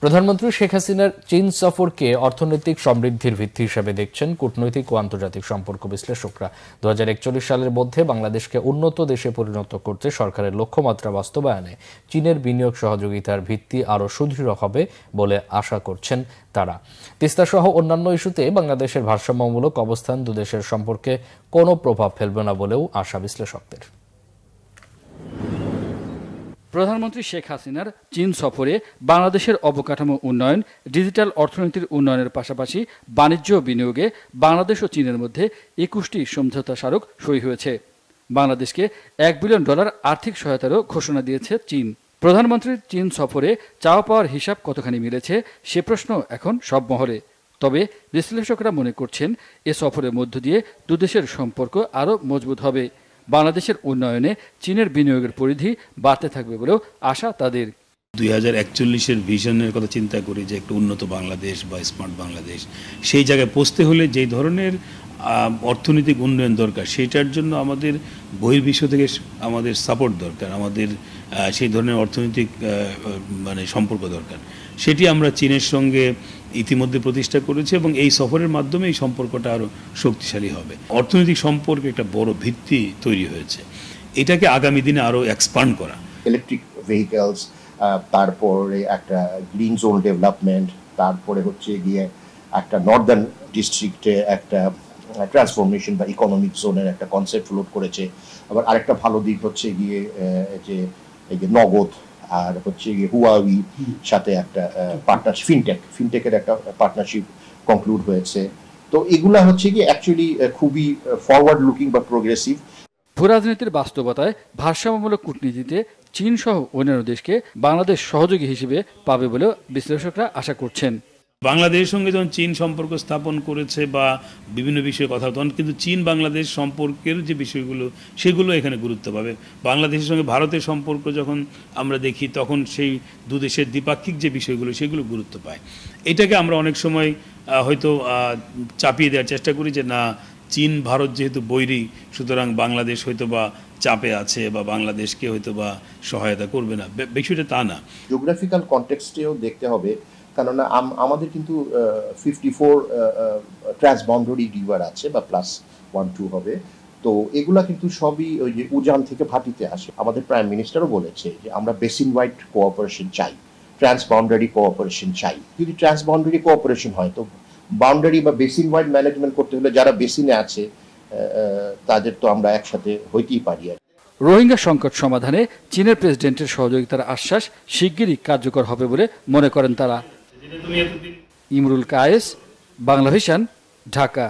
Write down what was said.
প্রধানমন্ত্রী শেখ হাসিনার চীন সফরকে অর্থনৈতিক সমৃদ্ধির ভিত্তি হিসেবে দেখছেন কূটনৈতিক ও আন্তর্জাতিক সম্পর্ক বিশ্লেষকরা। 2041 সালের মধ্যে বাংলাদেশকে উন্নত দেশে পরিণত করতে সরকারের লক্ষ্যমাত্রা বাস্তবায়নে চীনের বিনিয়োগ সহযোগিতার ভিত্তি আরও সুদৃঢ় হবে বলে আশা করছেন তারা। তিস্তা সহ অন্যান্য ইস্যুতে বাংলাদেশের ভারসাম্যমূলক অবস্থান দুদেশের সম্পর্কে কোনো প্রভাব ফেলবে না বলেও আশা বিশ্লেষকদের। প্রধানমন্ত্রী শেখ হাসিনার চীন সফরে বাংলাদেশের অবকাঠামো উন্নয়ন, ডিজিটাল অর্থনীতির উন্নয়নের পাশাপাশি বাণিজ্য বিনিয়োগে বাংলাদেশ ও চীনের মধ্যে 21টি সমঝোতা স্মারক সই হয়েছে। বাংলাদেশকে $1 বিলিয়ন আর্থিক সহায়তারও ঘোষণা দিয়েছে চীন। প্রধানমন্ত্রীর চীন সফরে চাওয়া পাওয়ার হিসাব কতখানি মিলেছে সে প্রশ্ন এখন সব মহলে। তবে বিশ্লেষকরা মনে করছেন এ সফরের মধ্য দিয়ে দুদেশের সম্পর্ক আরও মজবুত হবে। বাংলাদেশের উন্নয়নে চীনের বিনিয়োগের পরিধি বাড়তে থাকবে বলেও আশা তাদের। 2041-এর ভিশনের কথা চিন্তা করি যে একটু উন্নত বাংলাদেশ বা স্মার্ট বাংলাদেশ, সেই জায়গায় পৌঁছতে হলে যেই ধরনের অর্থনৈতিক উন্নয়ন দরকার, সেইটার জন্য আমাদের বহির্বিশ্ব থেকে আমাদের সাপোর্ট দরকার, আমাদের সেই ধরনের অর্থনৈতিক সম্পর্ক দরকার। সেটি আমরা চীনের সঙ্গে ইতিমধ্যে প্রতিষ্ঠা করেছি এবং এই সফরের মাধ্যমে এই সম্পর্কটা আরও শক্তিশালী হবে। অর্থনৈতিক সম্পর্কে একটা বড় ভিত্তি তৈরি হয়েছে, এটাকে আগামী দিনে আরও এক্সপান্ড করা। ইলেকট্রিক ভেহিকেলস, তারপরে একটা গ্রিন জোন ডেভেলপমেন্ট, তারপরে হচ্ছে গিয়ে একটা নর্দার্ন ডিস্ট্রিক্টে একটা ট্রান্সফরমেশন বা ইকোনমিক জোনের একটা কনসেপ্ট ফ্লোট করেছে। আবার আরেকটা ভালো দিক হচ্ছে গিয়ে যে এই যে নগদ আর হচ্ছে গিয়ে হুয়াওই সাথে একটা পার্টনারশিপ, ফিনটেকের একটা পার্টনারশিপ কনক্লুড হয়েছে। তো এগুলা হচ্ছে কি অ্যাকচুয়ালি খুবই ফরওয়ার্ড লুকিং বা প্রোগ্রেসিভ। ভূরাজনীতির বাস্তবতায় ভারসাম্যমূলক কূটনীতিতে চীন সহ অন্যান্য দেশকে বাংলাদেশ সহযোগী হিসেবে পাবে বলেও বিশ্লেষকরা আশা করছেন। বাংলাদেশের সঙ্গে যখন চীন সম্পর্ক স্থাপন করেছে বা বিভিন্ন বিষয়ে কথা, তখন কিন্তু চীন বাংলাদেশ সম্পর্কের যে বিষয়গুলো সেগুলো এখানে গুরুত্ব পাবে। বাংলাদেশের সঙ্গে ভারতের সম্পর্ক যখন আমরা দেখি, তখন সেই দুদেশের দ্বিপাক্ষিক যে বিষয়গুলো সেগুলো গুরুত্ব পায়। এটাকে আমরা অনেক সময় হয়তো চাপিয়ে দেওয়ার চেষ্টা করি যে না, চীন ভারত যেহেতু বৈরী, সুতরাং বাংলাদেশ হয়তো বা চাপে আছে বা বাংলাদেশকে হয়তো বা সহায়তা করবে না। বিষয়টা তা না। জিওগ্রাফিক্যাল কনটেক্সটেও দেখতে হবে, কেননা আমাদের কিন্তু 54 ট্রান্সবাউন্ডারি রিভার আছে বা +1-2 হবে। তো এগুলা কিন্তু সবই ওই যে উজান থেকে ভাটিতে আসে। আমাদের প্রাইম মিনিস্টারও বলেছে যে আমরা বেসিন ওয়াইড কোঅপারেশন চাই, ট্রান্সবাউন্ডারি কোঅপারেশন চাই। যদি ট্রান্সবাউন্ডারি কোঅপারেশন হয়, তো বাউন্ডারি বা বেসিন ওয়াইড ম্যানেজমেন্ট করতে হলে যারা বেসিনে আছে তাদের তো আমরা একসাথে হইতেই পারি। রোহিঙ্গা সংকট সমাধানে চীনের প্রেসিডেন্টের সহযোগিতার আশ্বাস শিগগিরই কার্যকর হবে বলে মনে করেন তারা। ইমরুল কায়েস, বাংলা ভিশন, ঢাকা।